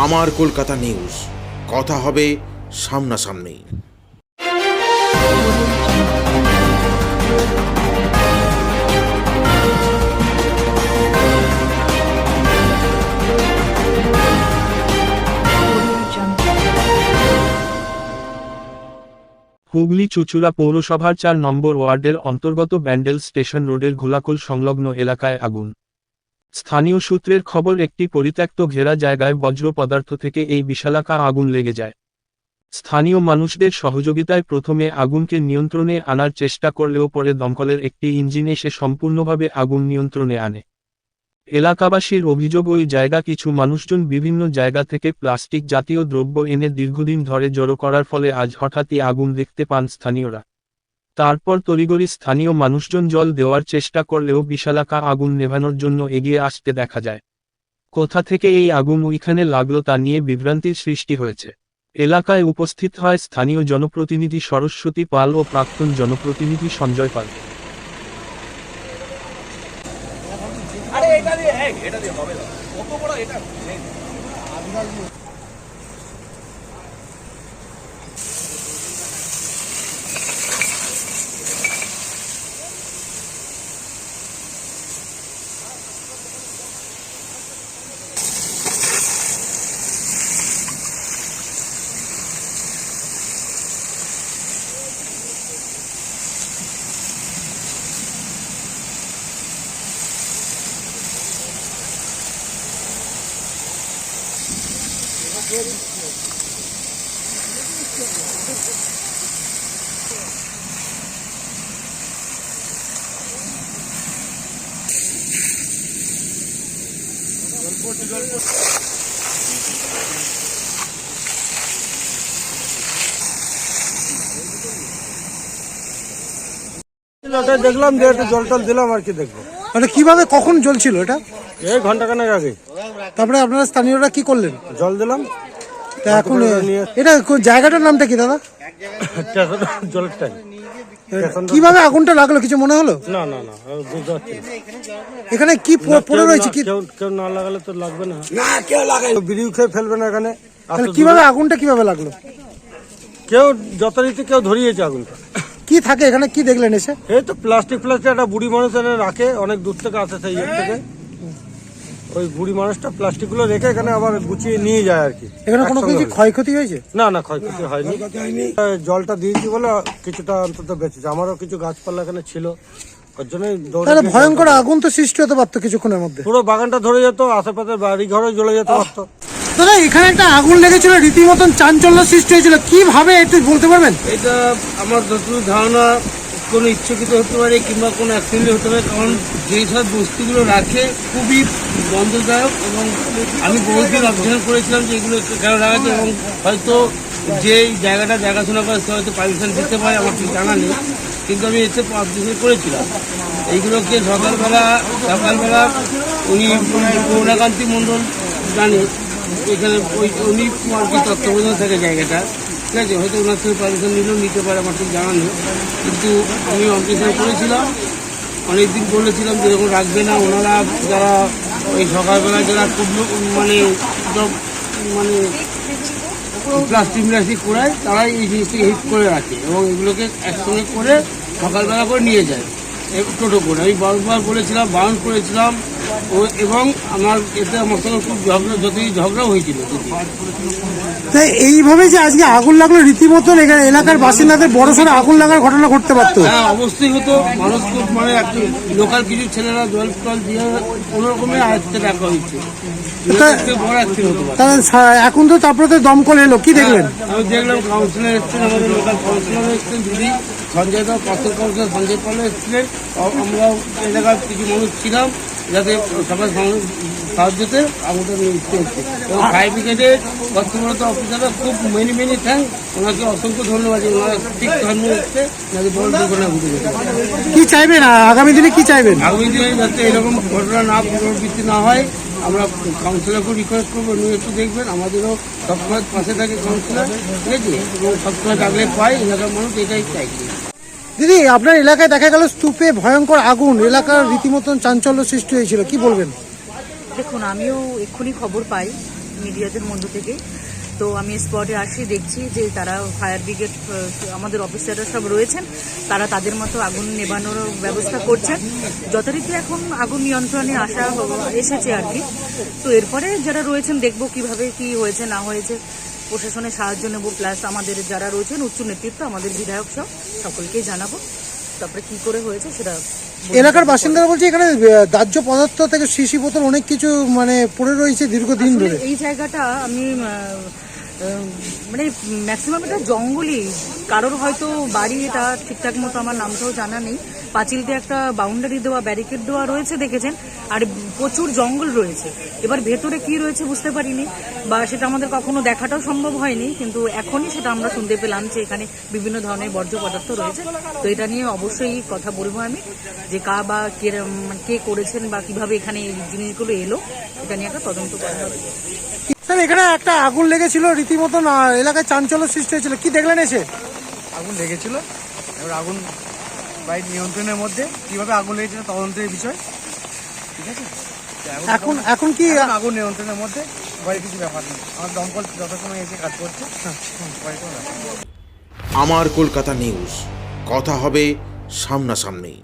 আমার কলকাতা নিউজ, কথা হবে সামনাসামনি। হুগলি চুঁচুড়া পৌরসভার ৪ নম্বর ওয়ার্ডের অন্তর্গত ব্যান্ডেল স্টেশন রোডের ঘোলাকুল সংলগ্ন এলাকায় আগুন। স্থানীয় সূত্রের খবর, একটি পরিত্যক্ত ঘেরা জায়গায় বজ্র পদার্থ থেকে এই বিশালাকার আগুন লেগে যায়। স্থানীয় মানুষদের সহযোগিতায় প্রথমে আগুনকে নিয়ন্ত্রণে আনার চেষ্টা করলেও পরে দমকলের একটি ইঞ্জিন এসে সম্পূর্ণভাবে আগুন নিয়ন্ত্রণে আনে। এলাকাবাসীর অভিযোগ, ওই জায়গা কিছু মানুষজন বিভিন্ন জায়গা থেকে প্লাস্টিক জাতীয় দ্রব্য এনে দীর্ঘদিন ধরে জড়ো করার ফলে আজ হঠাৎই আগুন দেখতে পান স্থানীয়রা। তারপর তড়িঘড়ি স্থানীয় মানুষজন জল দেওয়ার চেষ্টা করলেও বিশালাকার আগুন নেভানোর জন্য এগিয়ে আসতে দেখা যায়। কোথা থেকে এই আগুন ওইখানে লাগলো তা নিয়ে বিভ্রান্তির সৃষ্টি হয়েছে। এলাকায় উপস্থিত হয় স্থানীয় জনপ্রতিনিধি সরস্বতী পাল ও প্রাক্তন জনপ্রতিনিধি সঞ্জয় পাল। দেখলাম যে একটু জল টল দিলাম আর কি দেখবো। মানে কিভাবে কখন জ্বলছিল এটা? এই ঘন্টাখানেক আগে। তারপরে আপনারা স্থানীয়রা কি করলেন? জল দিলাম। তা এখন এটা জায়গাটার নামটা কি দাদা? জলের ট্যাঙ্ক। কিভাবে আগুনটা লাগলো কিছু মনে হলো? না না না, বুঝতে পারছি না। এখানে কি পড়ে রয়েছে? কি কেউ না লাগালে তো লাগবে না। না কেউ লাগাই বিড়িও খেয়ে ফেলবে না এখানে। কিভাবে আগুনটা কিভাবে লাগলো? কেউ যথারীতি কেউ ধরিয়েছে আগুনটা। কি থাকে এখানে, কি দেখলেন এসে? এই তো প্লাস্টিক একটা বুড়ি মানুষ এনে রাখে, অনেক দূর থেকে আসে সেই ইয়ে থেকে। ওই বুড়ি মানুষটা প্লাস্টিক গুলো রেখে এখানে আবার গুছিয়ে নিয়ে যায় আর কি। এখানে কোনো কিছু ক্ষয়ক্ষতি হয়েছে? না না, ক্ষয়ক্ষতি হয়নি। জলটা দিয়েছি বলে কিছুটা অন্তত বেঁচেছে। আমারও কিছু গাছপালা এখানে ছিল, ওর জন্য ভয়ঙ্কর আগুন তো সৃষ্টি হতে পারতো কিছুক্ষণের মধ্যে। পুরো বাগানটা ধরে যেত, আশেপাশে বাড়ি ঘরে জ্বলে যেতে পারতো। দাদা এখানে একটা আগুন লেগেছিল, রীতিমতন চাঞ্চল্য সৃষ্টি হয়েছিল, কিভাবে একটু বলতে পারবেন? এটা আমার যতটুকু ধারণা কোনো ইচ্ছাকৃত হতে পারে কিংবা কোনো অ্যাক্সিডেন্ট হতে পারে, কারণ যেসব বস্তুগুলো রাখে খুবই বন্ধদায়ক এবং আমি বহুদিন অবজার্ভ করেছিলাম যে এগুলো কেন রাখা, এবং হয়তো যে জায়গাটা দেখাশোনা করে সে হয়তো পারমিশন দিতে পারে, আমার ঠিক জানা নেই, কিন্তু আমি এসে অবজার্ভ করেছিলাম এইগুলোকে। সকালবেলা উনি করুণাকান্তি মণ্ডল জানে এখানে, উনি আর কি তত্ত্বাবধানে থাকে জায়গাটা, ঠিক আছে, হয়তো ওনার থেকে পারমিশন নিলেও নিতে পারে, আমার ঠিক জানা নেই, কিন্তু আমি অবজারভেশন করেছিলাম। অনেকদিন বলেছিলাম যে এরকম রাখবে না, ওনারা যারা ওই সকালবেলা যারা খুব মানে প্লাস্টিক করায় তারাই এই জিনিসটাকে হিট করে রাখে এবং এগুলোকে একসঙ্গে করে সকালবেলা করে নিয়ে যায় টোটো করে। আমি বারবার বলেছিলাম, বারণ করেছিলাম, এবং আমার এতে আমার সঙ্গে খুব ঝগড়াও হয়েছিল। তাই এইভাবে যে আজকে আগুন লাগলো, রীতিমতন এলাকার বাসিন্দাদের বড়সড় আগুন লাগার ঘটনা ঘটতে পারতো। হ্যাঁ অবশ্যই হতো। মানুষ খুব মানে লোকাল কিছু ছেলেরা জল টল দিয়ে কোনোরকমের আয়ত্তে রাখা হয়েছে। এখন তো তারপরে তো দমকল এলো, কি দেখলেন? আমি দেখলাম কাউন্সিলর এসছেন, আমাদের লোকাল কাউন্সিলর এসছেন, দিদি সঞ্জয় দা, পাশের কাউন্সিলর সঞ্জয় পাল এসছিলেন। আমরাও এলাকার কিছু মানুষ ছিলাম যাতে সবাই সাহায্যতে আগুনটা নিতে হচ্ছে। এবং ফায়ার ব্রিগেডের কর্তব্যরত অফিসাররা খুব মেনি থ্যাংক, ওনাকে অসংখ্য ধন্যবাদ। ওনারা ঠিক ধর্ম হচ্ছে যাতে বড় দুর্ঘটনা ঘটে যেতে। কি চাইবেন আগামী দিনে, কি চাইবেন? আগামী দিনে যাতে এরকম ঘটনা না পুনরাবৃত্তি না হয় আমরা কাউন্সিলরকেও রিকোয়েস্ট করবো, উনি একটু দেখবেন, আমাদেরও সবসময় পাশে থাকে কাউন্সিলর, ঠিক আছে, এবং সবসময় ডাকলে পাই এলাকার মানুষ, এটাই চাইছি। দিদি আপনার এলাকায় দেখা গেল স্তূপে ভয়ঙ্কর আগুন, এলাকার রীতিমতন চাঞ্চল্য সৃষ্টি হয়েছিল, কি বলবেন? দেখুন, আমিও এক্ষুনি খবর পাই মিডিয়াদের মধ্য থেকে। তো আমি স্পটে আসি, দেখছি যে তারা ফায়ার ব্রিগেড আমাদের অফিসাররা সব রয়েছেন, তারা তাদের মতো আগুন নেবানোর ব্যবস্থা করছেন। যথারীতি এখন আগুন নিয়ন্ত্রণে এসেছে আর কি। তো এরপরে যারা রয়েছেন দেখব কিভাবে কি হয়েছে না হয়েছে, প্রশাসনের সাহায্য নেব, প্লাস আমাদের যারা রয়েছেন উচ্চ নেতৃত্ব, আমাদের বিধায়ক সব সকলকেই জানাবো, তারপরে কি করে হয়েছে সেটা। এলাকার বাসিন্দারা বলছে এখানে দাহ্য পদার্থ থেকে শিশি বোতল অনেক কিছু মানে পড়ে রয়েছে দীর্ঘদিন আসলে ধরে। এই জায়গাটা আমি মানে ম্যাক্সিমাম এটা জঙ্গলই, কারোর হয়তো বাড়ি এটা ঠিকঠাক মতো আমার নামটাও জানা নেই, পাঁচিল দিয়ে একটা বাউন্ডারি দেওয়া, ব্যারিকেড দেওয়া রয়েছে দেখেছেন, আর প্রচুর জঙ্গল রয়েছে। এবার ভেতরে কি রয়েছে বুঝতে পারিনি, বা সেটা আমাদের কখনো দেখাটাও সম্ভব হয়নি, কিন্তু এখনই সেটা আমরা শুনতে পেলাম যে এখানে বিভিন্ন ধরনের বর্জ্য পদার্থ রয়েছে। তো এটা নিয়ে অবশ্যই কথা বলবো আমি, যে কে করেছেন বা কিভাবে এখানে এই জিনিসগুলো এলো, এটা নিয়ে একটা তদন্ত করা হবে। স্যার এখানে একটা আগুন লেগেছিল রীতিমতন, এলাকায় চাঞ্চল্য সৃষ্টি হয়েছিল, কি দেখলেন এসে? আগুন লেগেছিল, এবার আগুন বাড়ির নিয়ন্ত্রণের মধ্যে, কিভাবে আগুন লেগেছিল তদন্তের বিষয়, ঠিক আছে। তো এখন কি আগুন নিয়ন্ত্রণের মধ্যে, বাড়ি কিছু ব্যাপার নেই, আমার দমকল যথাসময় এসে কাজ করছে, বাড়ি কোনো ব্যাপার নেই। আমার কলকাতা নিউজ, কথা হবে সামনাসামনি।